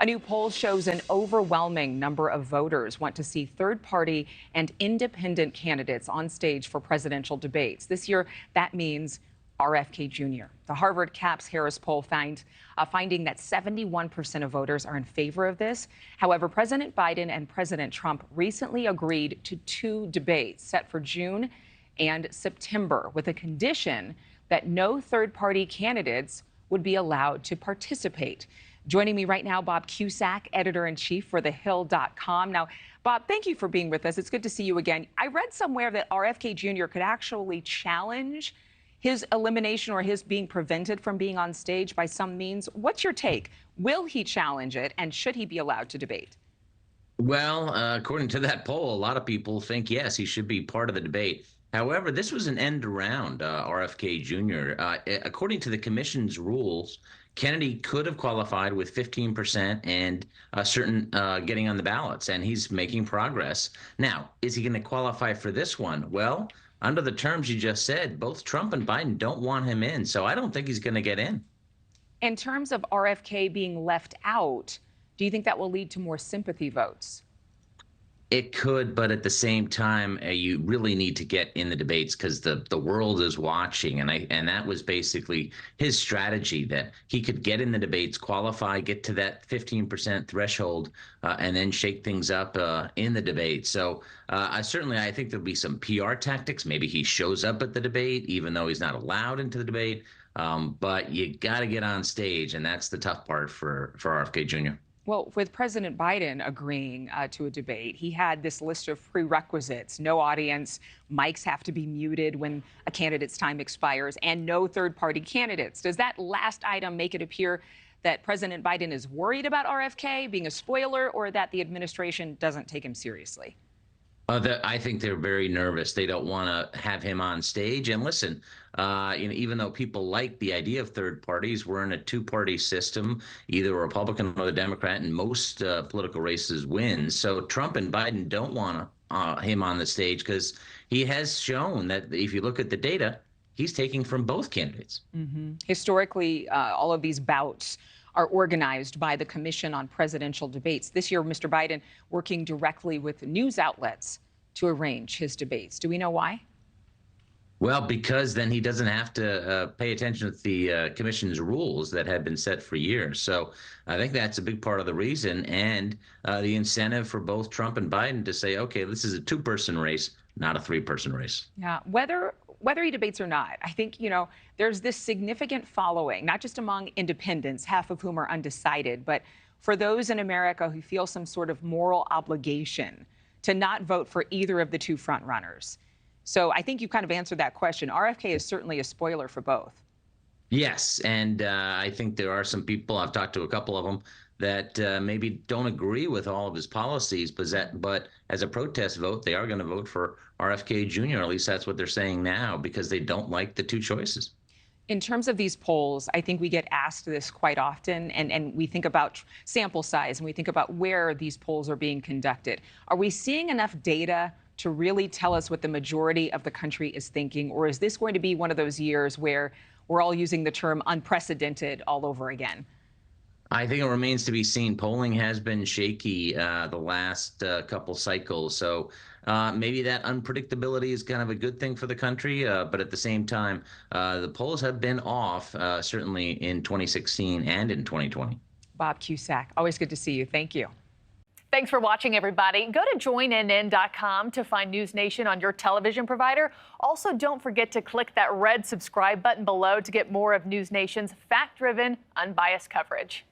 A new poll shows an overwhelming number of voters want to see third-party and independent candidates on stage for presidential debates. This year, that means RFK Jr. The Harvard Caps Harris poll finding that 71% of voters are in favor of this. However, President Biden and President Trump recently agreed to two debates set for June and September with a condition that no third-party candidates would be allowed to participate. Joining me right now, Bob Cusack, editor-in-chief for thehill.com. Now, Bob, thank you for being with us. It's good to see you again. I read somewhere that RFK Jr. could actually challenge his elimination or his being prevented from being on stage by some means. What's your take? Will he challenge it, and should he be allowed to debate? Well, according to that poll, a lot of people think, yes, he should be part of the debate. However, this was an end around RFK Jr. According to the commission's rules, Kennedy could have qualified with 15% and certain getting on the ballots, and he's making progress. Now, is he going to qualify for this one? Well, under the terms you just said, both Trump and Biden don't want him in, so I don't think he's going to get in. In terms of RFK being left out, do you think that will lead to more sympathy votes? It could, but at the same time, you really need to get in the debates because the world is watching, and that was basically his strategy, that he could get in the debates, qualify, get to that 15% threshold, and then shake things up in the debate. So I think there'll be some PR tactics. Maybe he shows up at the debate, even though he's not allowed into the debate. But you got to get on stage, and that's the tough part for RFK Jr. Well, with President Biden agreeing to a debate, he had this list of prerequisites: no audience, mics have to be muted when a candidate's time expires, and no third-party candidates. Does that last item make it appear that President Biden is worried about RFK being a spoiler, or that the administration doesn't take him seriously? I think they're very nervous. They don't want to have him on stage. And listen, even though people like the idea of third parties, we're in a two-party system, either a Republican or a Democrat, and most political races win. So Trump and Biden don't want him on the stage because he has shown that if you look at the data, he's taking from both candidates. Mm-hmm. Historically, all of these bouts are organized by the Commission on Presidential Debates. This year, Mr. Biden working directly with news outlets to arrange his debates. Do we know why? Well, because then he doesn't have to pay attention to the commission's rules that have been set for years. So I think that's a big part of the reason, and the incentive for both Trump and Biden to say, okay, this is a two-person race, not a three-person race. Yeah, whether he debates or not, I think, there's this significant following, not just among independents, half of whom are undecided, but for those in America who feel some sort of moral obligation to not vote for either of the two frontrunners. So I think you kind of answered that question. RFK is certainly a spoiler for both. Yes, and I think there are some people, I've talked to a couple of them, that maybe don't agree with all of his policies, but as a protest vote, they are going to vote for RFK Jr. At least that's what they're saying now, because they don't like the two choices. In terms of these polls, I think we get asked this quite often, and we think about sample size, and we think about where these polls are being conducted. Are we seeing enough data to really tell us what the majority of the country is thinking, or is this going to be one of those years where we're all using the term unprecedented all over again? I think it remains to be seen. Polling has been shaky the last couple cycles, so maybe that unpredictability is kind of a good thing for the country, but at the same time, the polls have been off, certainly in 2016 and in 2020. Bob Cusack, always good to see you. Thank you. Thanks for watching, everybody. Go to joinnn.com to find NewsNation on your television provider. Also, don't forget to click that red subscribe button below to get more of NewsNation's fact-driven, unbiased coverage.